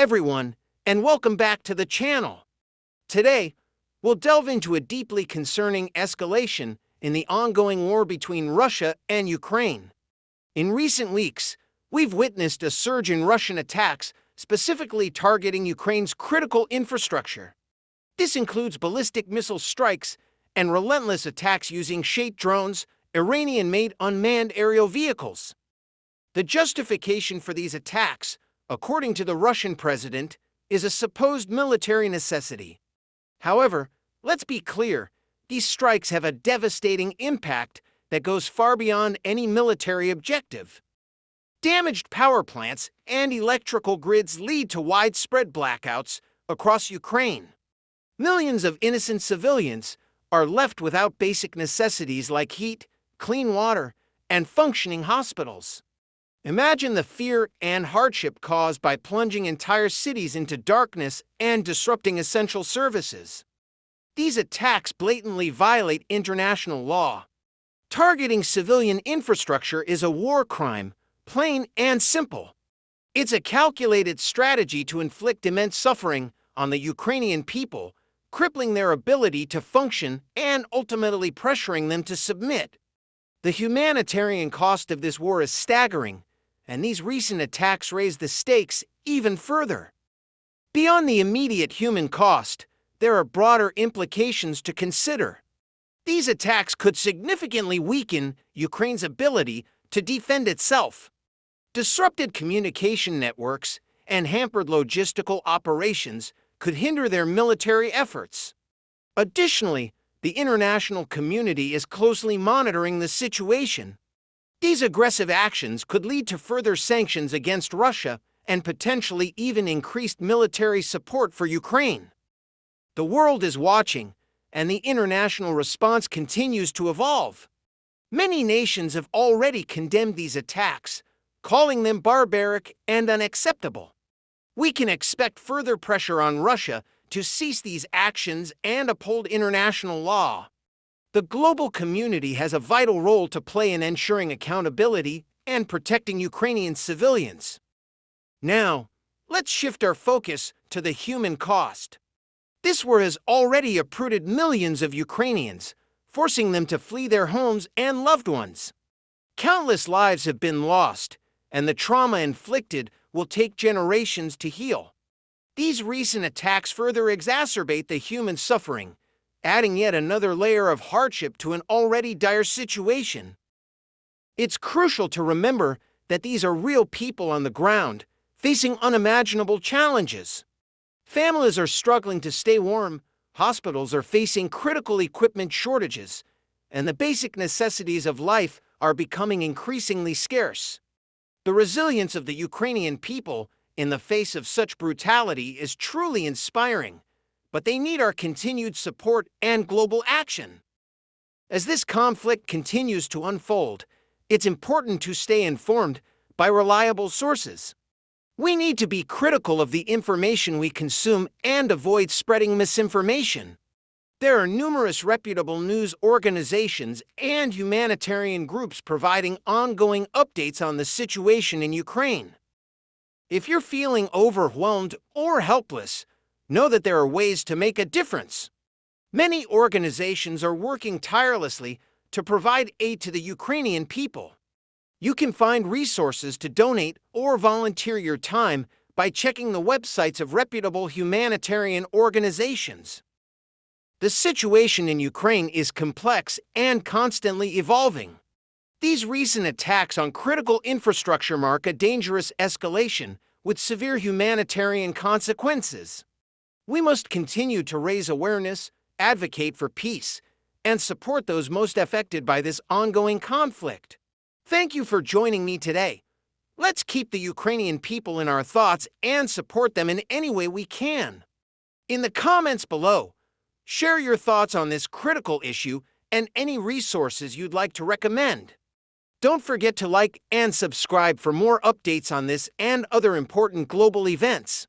everyone, and welcome back to the channel. Today, we'll delve into a deeply concerning escalation in the ongoing war between Russia and Ukraine. In recent weeks, we've witnessed a surge in Russian attacks, specifically targeting Ukraine's critical infrastructure. This includes ballistic missile strikes and relentless attacks using Shahed drones, Iranian-made unmanned aerial vehicles. The justification for these attacks, according to the Russian president, is a supposed military necessity. However, let's be clear, these strikes have a devastating impact that goes far beyond any military objective. Damaged power plants and electrical grids lead to widespread blackouts across Ukraine. Millions of innocent civilians are left without basic necessities like heat, clean water, and functioning hospitals. Imagine the fear and hardship caused by plunging entire cities into darkness and disrupting essential services. These attacks blatantly violate international law. Targeting civilian infrastructure is a war crime, plain and simple. It's a calculated strategy to inflict immense suffering on the Ukrainian people, crippling their ability to function and ultimately pressuring them to submit. The humanitarian cost of this war is staggering, and these recent attacks raise the stakes even further. Beyond the immediate human cost, there are broader implications to consider. These attacks could significantly weaken Ukraine's ability to defend itself. Disrupted communication networks and hampered logistical operations could hinder their military efforts. Additionally, the international community is closely monitoring the situation. These aggressive actions could lead to further sanctions against Russia and potentially even increased military support for Ukraine. The world is watching, and the international response continues to evolve. Many nations have already condemned these attacks, calling them barbaric and unacceptable. We can expect further pressure on Russia to cease these actions and uphold international law. The global community has a vital role to play in ensuring accountability and protecting Ukrainian civilians. Now, let's shift our focus to the human cost. This war has already uprooted millions of Ukrainians, forcing them to flee their homes and loved ones. Countless lives have been lost, and the trauma inflicted will take generations to heal. These recent attacks further exacerbate the human suffering, adding yet another layer of hardship to an already dire situation. It's crucial to remember that these are real people on the ground, facing unimaginable challenges. Families are struggling to stay warm, hospitals are facing critical equipment shortages, and the basic necessities of life are becoming increasingly scarce. The resilience of the Ukrainian people in the face of such brutality is truly inspiring, but they need our continued support and global action. As this conflict continues to unfold, it's important to stay informed by reliable sources. We need to be critical of the information we consume and avoid spreading misinformation. There are numerous reputable news organizations and humanitarian groups providing ongoing updates on the situation in Ukraine. If you're feeling overwhelmed or helpless, know that there are ways to make a difference. Many organizations are working tirelessly to provide aid to the Ukrainian people. You can find resources to donate or volunteer your time by checking the websites of reputable humanitarian organizations. The situation in Ukraine is complex and constantly evolving. These recent attacks on critical infrastructure mark a dangerous escalation with severe humanitarian consequences. We must continue to raise awareness, advocate for peace, and support those most affected by this ongoing conflict. Thank you for joining me today. Let's keep the Ukrainian people in our thoughts and support them in any way we can. In the comments below, share your thoughts on this critical issue and any resources you'd like to recommend. Don't forget to like and subscribe for more updates on this and other important global events.